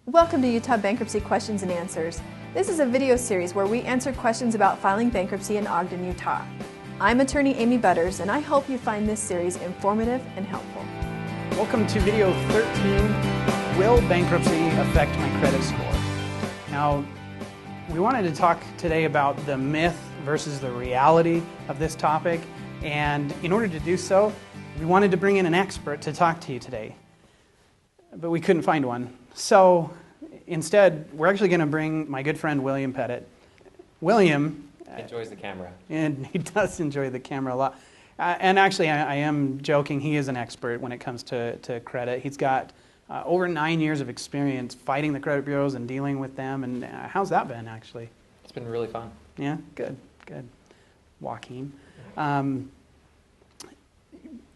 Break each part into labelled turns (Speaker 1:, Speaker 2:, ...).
Speaker 1: Welcome to Utah Bankruptcy Questions and Answers. This is a video series where we answer questions about filing bankruptcy in Ogden, Utah. I'm attorney Amy Butters, and I hope you find this series informative and helpful.
Speaker 2: Welcome to video 13, Will Bankruptcy Affect My Credit Score? Now, we wanted to talk today about the myth versus the reality of this topic, and in order to do so, we wanted to bring in an expert to talk to you today, but we couldn't find one. So instead, we're actually going to bring my good friend William Pettit. William
Speaker 3: enjoys the camera.
Speaker 2: And he does enjoy the camera a lot. And actually, I am joking. He is an expert when it comes to credit. He's got over 9 years of experience fighting the credit bureaus and dealing with them. And how's that been, actually?
Speaker 3: It's been really fun.
Speaker 2: Yeah, good. Joaquin.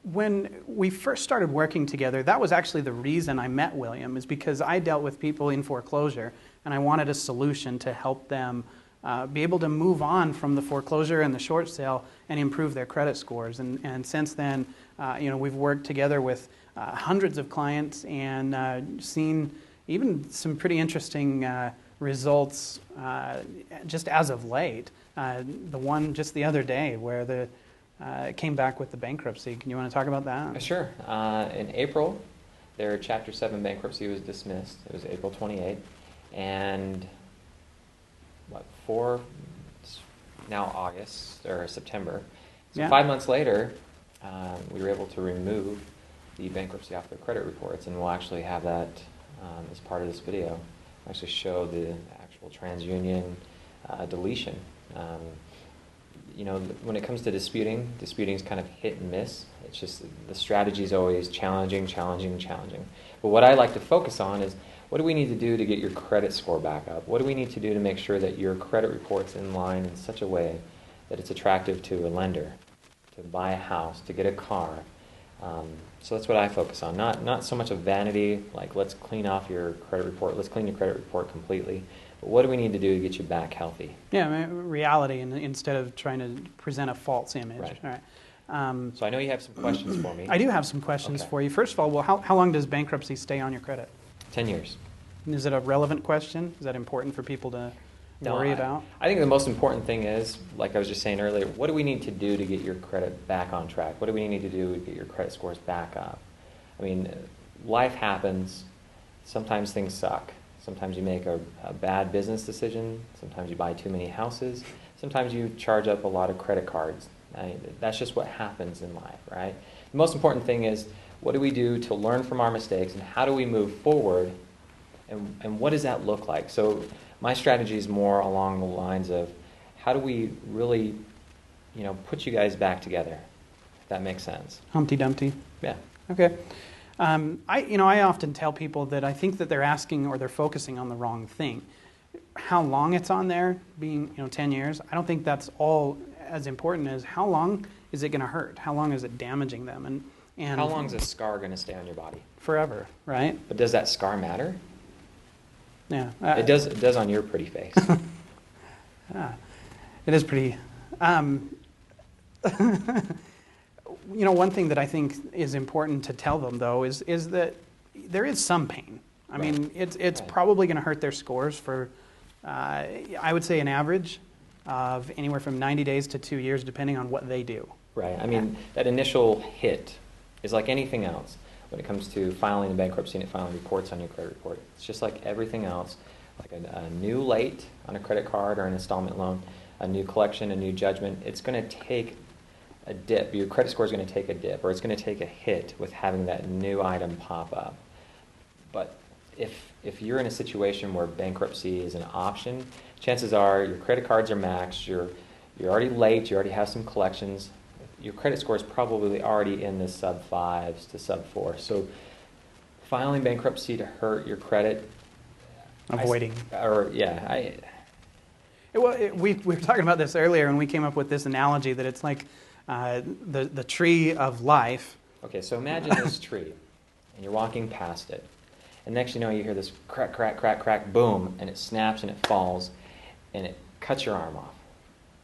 Speaker 2: When we first started working together, that was actually the reason I met William, is because I dealt with people in foreclosure, and I wanted a solution to help them be able to move on from the foreclosure and the short sale and improve their credit scores. And since then, we've worked together with hundreds of clients and seen even some pretty interesting results just as of late. The one just the other day where it came back with the bankruptcy. Can you want to talk about that?
Speaker 3: Sure. In April, their Chapter 7 bankruptcy was dismissed. It was April 28th. And now August, or September. So
Speaker 2: yeah.
Speaker 3: 5 months later, we were able to remove the bankruptcy off their credit reports, and we'll actually have that as part of this video. We'll actually show the actual TransUnion deletion. When it comes to disputing is kind of hit and miss. It's just the strategy is always challenging. But what I like to focus on is, what do we need to do to get your credit score back up? What do we need to do to make sure that your credit report's in line in such a way that it's attractive to a lender, to buy a house, to get a car? So that's what I focus on. Not so much a vanity, like let's clean off your credit report, let's clean your credit report completely. But what do we need to do to get you back healthy?
Speaker 2: Yeah, reality, instead of trying to present a false image.
Speaker 3: Right.
Speaker 2: All right.
Speaker 3: So I know you have some questions for me.
Speaker 2: I do have some questions for you. First of all, how long does bankruptcy stay on your credit?
Speaker 3: 10 years.
Speaker 2: Is it a relevant question? Is that important for people to worry about?
Speaker 3: I think the most important thing is, like I was just saying earlier, what do we need to do to get your credit back on track? What do we need to do to get your credit scores back up? I mean, life happens. Sometimes things suck. Sometimes you make a bad business decision. Sometimes you buy too many houses. Sometimes you charge up a lot of credit cards. That's just what happens in life, right? The most important thing is, what do we do to learn from our mistakes, and how do we move forward, and what does that look like? So my strategy is more along the lines of, how do we really, put you guys back together, if that makes sense.
Speaker 2: Humpty Dumpty?
Speaker 3: Yeah.
Speaker 2: Okay. I often tell people that I think that they're asking or they're focusing on the wrong thing. How long it's on there, being 10 years, I don't think that's all as important as how long is it going to hurt? How long is it damaging them? And
Speaker 3: how long is a scar going to stay on your body?
Speaker 2: Forever, right?
Speaker 3: But does that scar matter?
Speaker 2: Yeah.
Speaker 3: It does on your pretty face.
Speaker 2: It is pretty. One thing that I think is important to tell them, though, is that there is some pain. I mean, it's probably going to hurt their scores for, I would say, an average of anywhere from 90 days to 2 years, depending on what they do.
Speaker 3: Right. I mean, that initial hit is like anything else when it comes to filing a bankruptcy and filing reports on your credit report. It's just like everything else, like a new late on a credit card or an installment loan, a new collection, a new judgment. It's going to take a dip. Your credit score is going to take a dip, or it's going to take a hit with having that new item pop up. But if you're in a situation where bankruptcy is an option, chances are your credit cards are maxed, you're already late, you already have some collections, your credit score is probably already in the sub 5s to sub 4. So filing bankruptcy to hurt your credit,
Speaker 2: avoiding. We were talking about this earlier, and we came up with this analogy that it's like the tree of life.
Speaker 3: Okay, so imagine this tree, and you're walking past it, and next you know you hear this crack, crack, crack, crack, boom, and it snaps and it falls, and it cuts your arm off.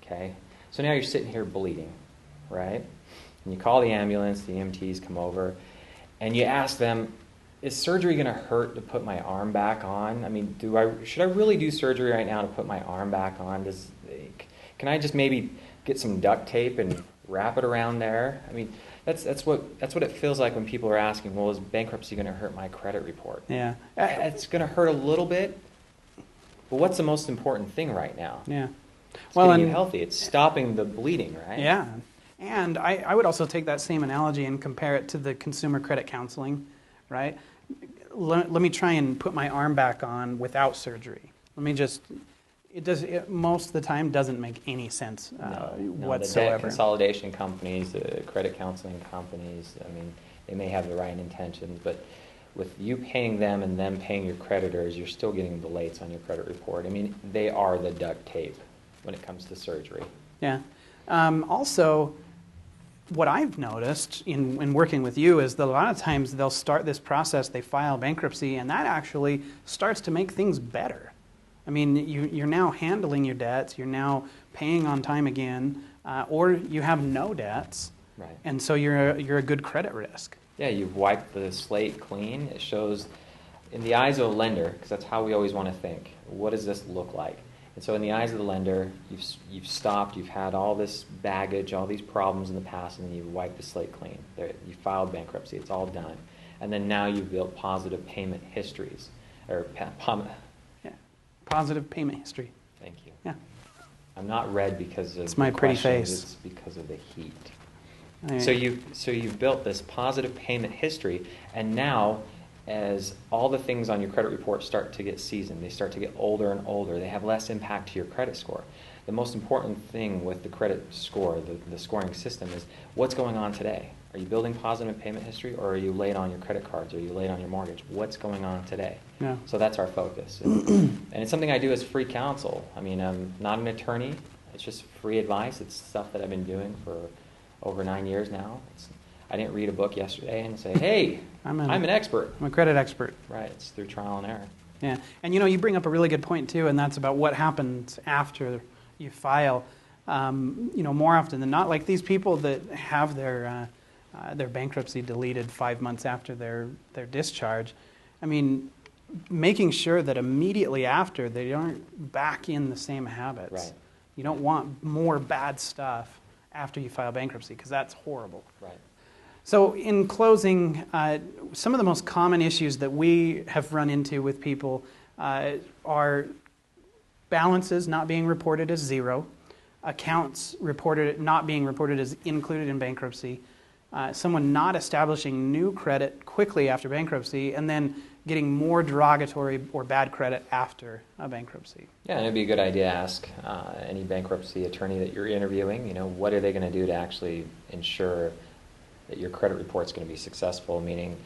Speaker 3: Okay, so now you're sitting here bleeding, right? And you call the ambulance, the EMTs come over, and you ask them, is surgery going to hurt to put my arm back on? I mean, should I really do surgery right now to put my arm back on? Can I just maybe get some duct tape and wrap it around there? I mean, that's what it feels like when people are asking, well, is bankruptcy going to hurt my credit report?
Speaker 2: Yeah.
Speaker 3: It's going to hurt a little bit, but what's the most important thing right now?
Speaker 2: Yeah.
Speaker 3: It's getting you healthy. It's stopping the bleeding, right?
Speaker 2: Yeah. And I would also take that same analogy and compare it to the consumer credit counseling, right? Let me try and put my arm back on without surgery. It most of the time doesn't make any sense whatsoever.
Speaker 3: The debt consolidation companies, the credit counseling companies, I mean, they may have the right intentions, but with you paying them and them paying your creditors, you're still getting the lates on your credit report. I mean, they are the duct tape when it comes to surgery.
Speaker 2: Yeah. Also, what I've noticed in working with you is that a lot of times they'll start this process, they file bankruptcy, and that actually starts to make things better. I mean, you're now handling your debts, you're now paying on time again, or you have no debts,
Speaker 3: right.
Speaker 2: And so you're a good credit risk.
Speaker 3: Yeah, you've wiped the slate clean. It shows in the eyes of a lender, because that's how we always want to think, what does this look like? And so in the eyes of the lender, you've stopped, you've had all this baggage, all these problems in the past, and you've wiped the slate clean. You filed bankruptcy, it's all done. And then now you've built positive payment histories, or
Speaker 2: positive payment history.
Speaker 3: Thank you.
Speaker 2: Yeah.
Speaker 3: I'm not red because of
Speaker 2: it's my pretty face.
Speaker 3: It's because of the heat. So you've built this positive payment history, and now as all the things on your credit report start to get seasoned, they start to get older and older, they have less impact to your credit score. The most important thing with the credit score, the scoring system, is what's going on today. Are you building positive payment history, or are you late on your credit cards? Are you late on your mortgage? What's going on today?
Speaker 2: Yeah.
Speaker 3: So that's our focus. And it's something I do as free counsel. I mean, I'm not an attorney. It's just free advice. It's stuff that I've been doing for over 9 years now. I didn't read a book yesterday and say, hey, I'm an expert.
Speaker 2: I'm a credit expert.
Speaker 3: Right. It's through trial and error.
Speaker 2: Yeah. And you bring up a really good point too, and that's about what happens after you file. More often than not, like these people that have their bankruptcy deleted 5 months after their discharge, I mean, making sure that immediately after they aren't back in the same habits.
Speaker 3: Right.
Speaker 2: You don't want more bad stuff after you file bankruptcy, because that's horrible.
Speaker 3: Right.
Speaker 2: So in closing, some of the most common issues that we have run into with people are balances not being reported as zero, accounts not being reported as included in bankruptcy, someone not establishing new credit quickly after bankruptcy, and then getting more derogatory or bad credit after a bankruptcy.
Speaker 3: Yeah, and it'd be a good idea to ask any bankruptcy attorney that you're interviewing, what are they going to do to actually ensure that your credit report's going to be successful, meaning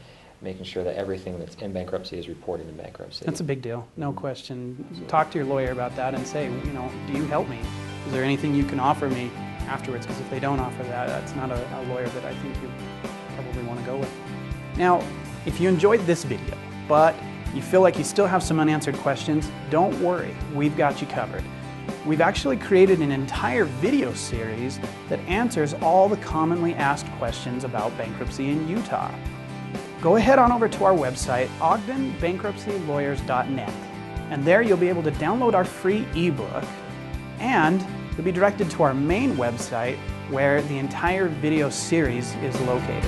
Speaker 3: making sure that everything that's in bankruptcy is reported in bankruptcy.
Speaker 2: That's a big deal, no question. Talk to your lawyer about that and say, do you help me? Is there anything you can offer me afterwards? Because if they don't offer that, that's not a lawyer that I think you probably want to go with. Now, if you enjoyed this video, but you feel like you still have some unanswered questions, don't worry, we've got you covered. We've actually created an entire video series that answers all the commonly asked questions about bankruptcy in Utah. Go ahead on over to our website, ogdenbankruptcylawyers.net, and there you'll be able to download our free ebook, and you'll be directed to our main website where the entire video series is located.